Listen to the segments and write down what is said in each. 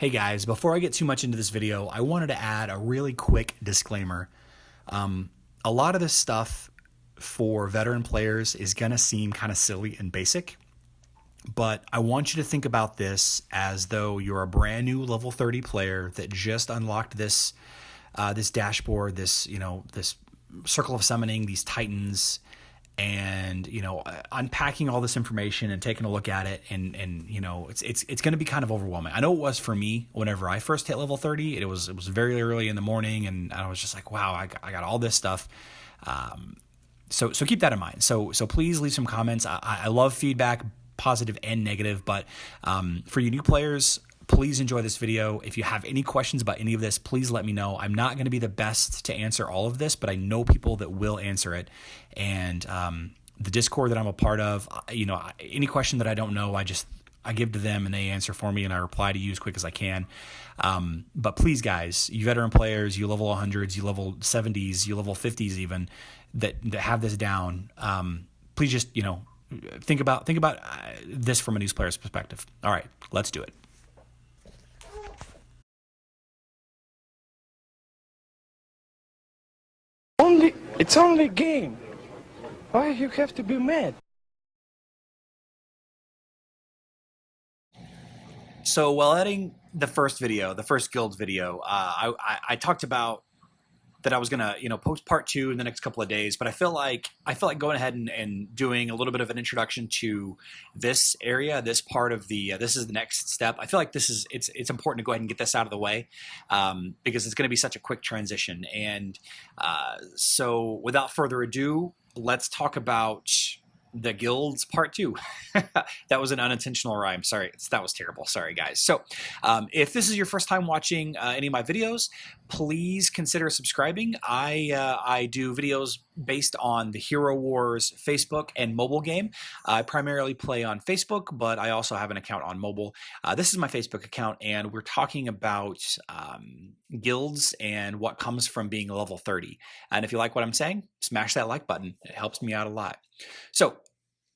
Hey guys, before I get too much into this video, I wanted to add a really quick disclaimer. A lot of this stuff for veteran players is going to seem kind of silly and basic, but I want you to think about this as though you're a brand new level 30 player that just unlocked this this dashboard, this circle of summoning, these titans, and unpacking all this information and taking a look at it, and it's going to be kind of overwhelming. I know it was for me whenever I first hit level 30. It was very early in the morning, and I was just like, wow, I got all this stuff. So keep that in mind. So please leave some comments. I love feedback, positive and negative, but for you new players, please enjoy this video. If you have any questions about any of this, please let me know. I'm not going to be the best to answer all of this, but I know people that will answer it. And the Discord that I'm a part of, any question that I don't know, I give to them and they answer for me, and I reply to you as quick as I can. But please, guys, you veteran players, you level 100s, you level 70s, you level 50s even, that have this down, please just, think about this from a news player's perspective. All right, let's do it. It's only a game. Why you have to be mad? So while editing the first guild video, I talked about that I was gonna post part 2 in the next couple of days, but I felt like going ahead and doing a little bit of an introduction to this area, this part of the this is the next step. I feel like it's important to go ahead and get this out of the way, because it's going to be such a quick transition. And so without further ado, let's talk about the guilds part 2. That was an unintentional rhyme. Sorry, that was terrible. Sorry, guys. So if this is your first time watching any of my videos, please consider subscribing. I do videos based on the Hero Wars Facebook and mobile game. I primarily play on Facebook, but I also have an account on mobile. This is my Facebook account, and we're talking about guilds and what comes from being level 30. And if you like what I'm saying, smash that like button. It helps me out a lot. So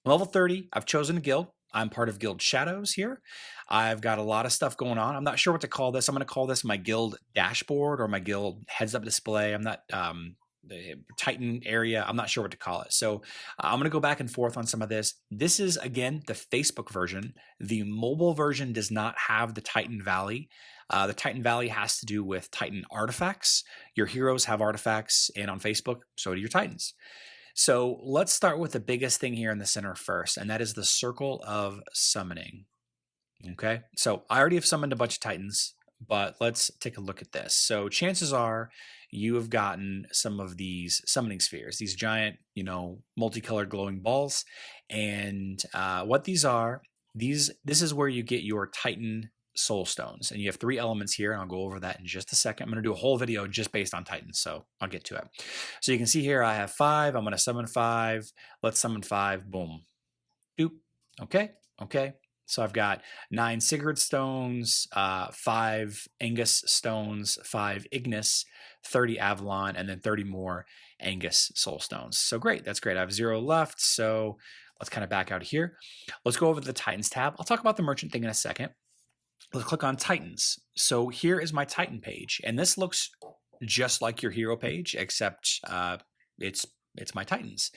level 30, I've chosen a guild. I'm part of Guild Shadows here. I've got a lot of stuff going on. I'm not sure what to call this. I'm going to call this my guild dashboard or my guild heads-up display. I'm not the Titan area. I'm not sure what to call it. So I'm going to go back and forth on some of this. This is, again, the Facebook version. The mobile version does not have the Titan Valley. The Titan Valley has to do with Titan artifacts. Your heroes have artifacts, and on Facebook, so do your Titans. So let's start with the biggest thing here in the center first, and that is the circle of summoning. Okay, so I already have summoned a bunch of Titans, but let's take a look at this. So chances are you have gotten some of these summoning spheres, these giant, multicolored glowing balls. And what these are, this is where you get your Titan soul stones, and you have 3 elements here, and I'll go over that in just a second. I'm going to do a whole video just based on Titans, so I'll get to it. So you can see here I have 5. I'm going to summon 5. Let's summon 5. Boom. Doop. Okay. So I've got 9 Sigurd stones, 5 Angus stones, 5 Ignis, 30 Avalon, and then 30 more Angus soul stones. So great. That's great. I have 0 left, so let's kind of back out here. Let's go over to the Titans tab. I'll talk about the merchant thing in a second. Let's click on Titans. So here is my Titan page, and this looks just like your hero page, except it's my Titans.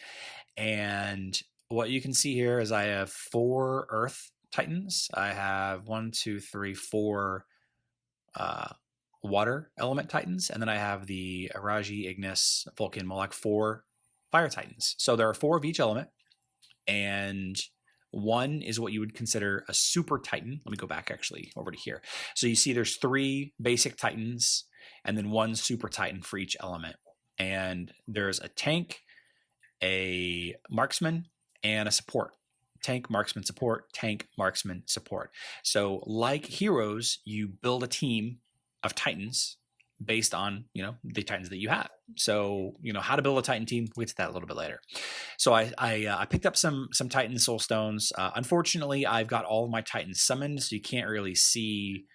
And what you can see here is I have 4 Earth Titans. I have 1, 2, 3, 4 Water Element Titans, and then I have the Araji, Ignis, Vulcan, Moloch, 4 Fire Titans. So there are 4 of each element, and 1 is what you would consider a super Titan. Let me go back actually over to here. So you see there's 3 basic Titans and then 1 super Titan for each element. And there's a tank, a marksman, and a support. Tank, marksman, support, tank, marksman, support. So like heroes, you build a team of Titans based on, the Titans that you have. So, how to build a Titan team, we'll get to that a little bit later. So I picked up some Titan soul stones. Unfortunately, I've got all of my Titans summoned, so you can't really see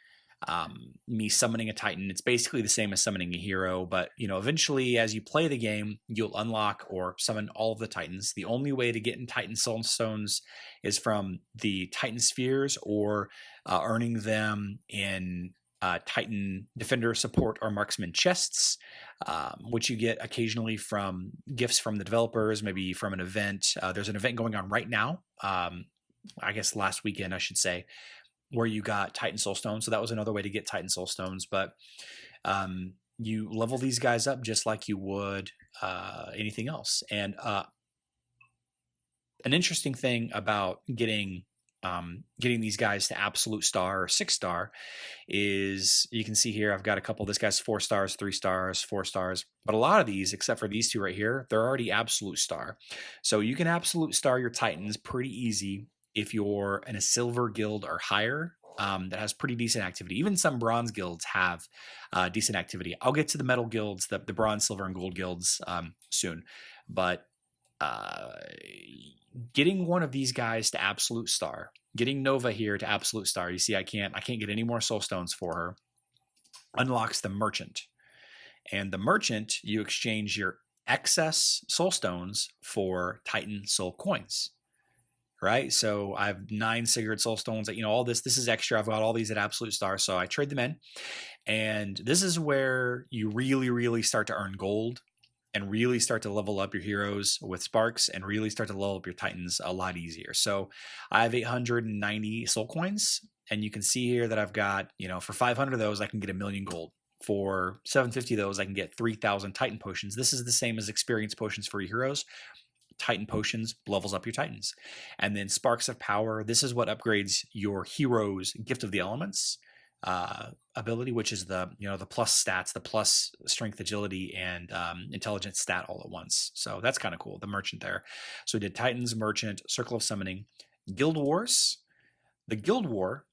me summoning a Titan. It's basically the same as summoning a hero, but eventually as you play the game, you'll unlock or summon all of the Titans. The only way to get in Titan soul stones is from the Titan spheres or earning them in Titan Defender Support or Marksman chests, which you get occasionally from gifts from the developers, maybe from an event. There's an event going on right now, I guess last weekend, I should say, where you got Titan Soulstones. So that was another way to get Titan Soulstones. But you level these guys up just like you would anything else. And an interesting thing about getting these guys to absolute star or 6-star is you can see here I've got a couple. This guy's 4 stars, 3 stars, 4 stars, but a lot of these, except for these two right here, they're already absolute star. So you can absolute star your Titans pretty easy if you're in a silver guild or higher. That has pretty decent activity. Even some bronze guilds have decent activity. I'll get to the metal guilds, the bronze, silver, and gold guilds soon, but getting one of these guys to absolute star, getting Nova here to absolute star. You see, I can't get any more soul stones for her. Unlocks the merchant, and the merchant, you exchange your excess soul stones for Titan soul coins. Right, so I have 9 Sigurd soul stones. All this is extra. I've got all these at absolute star, so I trade them in, and this is where you really start to earn gold and really start to level up your heroes with sparks and really start to level up your Titans a lot easier. So I have 890 soul coins, and you can see here that I've got, for 500 of those, I can get 1,000,000 gold. For 750 of those, I can get 3,000 Titan potions. This is the same as experience potions for your heroes. Titan potions levels up your Titans. And then Sparks of Power, this is what upgrades your hero's Gift of the Elements ability, which is the plus stats, the plus strength, agility, and intelligence stat all at once. So that's kind of cool, the merchant there. So we did Titans, merchant, Circle of Summoning, Guild Wars. The Guild War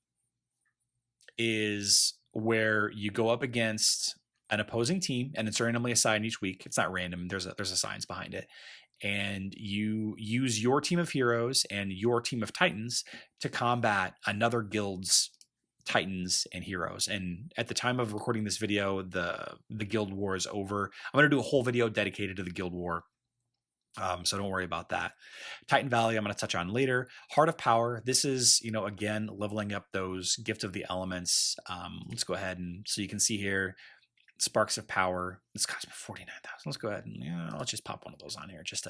is where you go up against an opposing team, and it's randomly assigned each week. It's not random. There's a science behind it. And you use your team of heroes and your team of Titans to combat another guild's Titans and heroes. And at the time of recording this video, the Guild War is over. I'm going to do a whole video dedicated to the Guild War, so don't worry about that. Titan Valley, I'm going to touch on later. Heart of Power, this is, again, leveling up those Gift of the Elements. Let's go ahead, and so you can see here, Sparks of Power. This cost me 49,000. Let's go ahead and let's just pop one of those on here just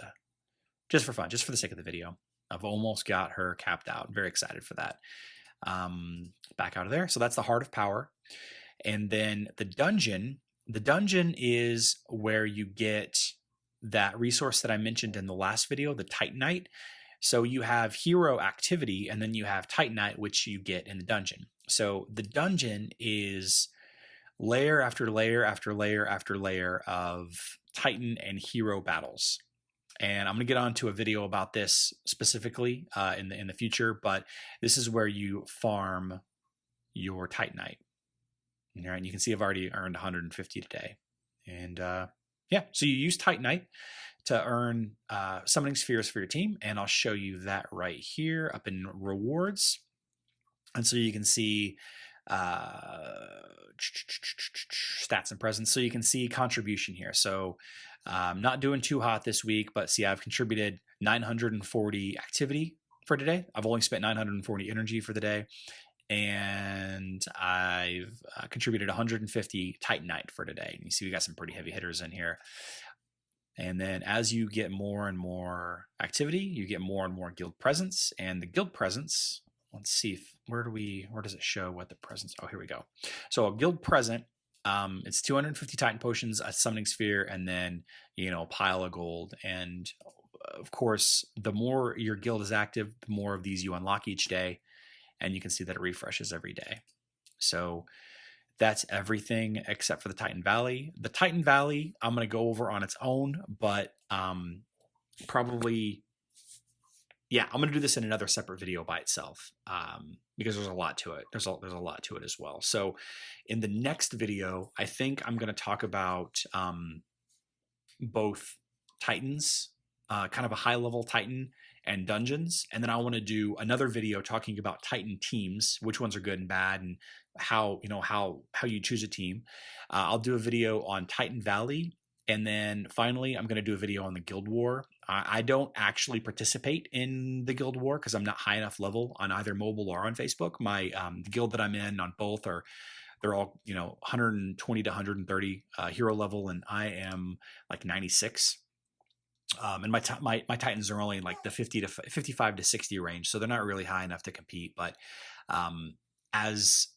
for fun, just for the sake of the video. I've almost got her capped out. I'm very excited for that. Back out of there. So that's the Heart of Power. And then the dungeon is where you get that resource that I mentioned in the last video, the Titanite. So you have hero activity, and then you have Titanite, which you get in the dungeon. So the dungeon is layer after layer after layer after layer of Titan and hero battles. And I'm going to get onto a video about this specifically in the future, but this is where you farm your Titanite. All right, and you can see I've already earned 150 today. And so you use Titanite to earn summoning spheres for your team, and I'll show you that right here up in rewards. And so you can see stats and presence. So you can see contribution here. So I'm not doing too hot this week, but see, I've contributed 940 activity for today. I've only spent 940 energy for the day, and I've contributed 150 Titanite for today. And you see we got some pretty heavy hitters in here. And then as you get more and more activity, you get more and more guild presence. And the guild presence, let's see, where does it show what the presence? Oh, here we go. So a guild present, it's 250 Titan potions, a summoning sphere, and then, a pile of gold. And of course, the more your guild is active, the more of these you unlock each day. And you can see that it refreshes every day. So that's everything except for the Titan Valley. The Titan Valley, I'm going to go over on its own, but probably, I'm going to do this in another separate video by itself because there's a lot to it. There's a lot to it as well. So in the next video, I think I'm going to talk about both Titans, kind of a high-level Titan, and dungeons, and then I want to do another video talking about Titan teams, which ones are good and bad, and how you choose a team. I'll do a video on Titan Valley, and then finally I'm going to do a video on the Guild War. I don't actually participate in the Guild War because I'm not high enough level on either mobile or on Facebook. My the guild that I'm in on both are they're all 120 to 130 hero level, and I am like 96. And my Titans are only like the 55 to 60 range, so they're not really high enough to compete. But as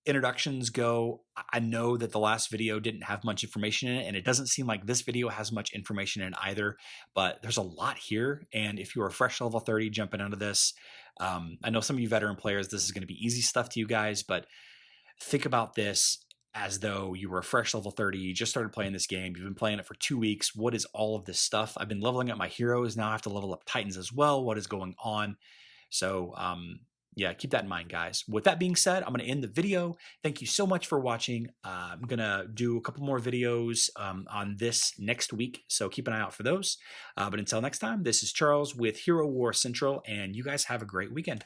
introductions go, I know that the last video didn't have much information in it, and it doesn't seem like this video has much information in either, but there's a lot here. And if you are fresh level 30 jumping into this, I know some of you veteran players, this is going to be easy stuff to you guys, but think about this as though you were a fresh level 30, you just started playing this game, you've been playing it for 2 weeks. What is all of this stuff? I've been leveling up my heroes, now I have to level up Titans as well. What is going on? So yeah, keep that in mind, guys. With that being said, I'm going to end the video. Thank you so much for watching. I'm going to do a couple more videos on this next week, so keep an eye out for those. But until next time, this is Charles with Hero Wars Central, and you guys have a great weekend.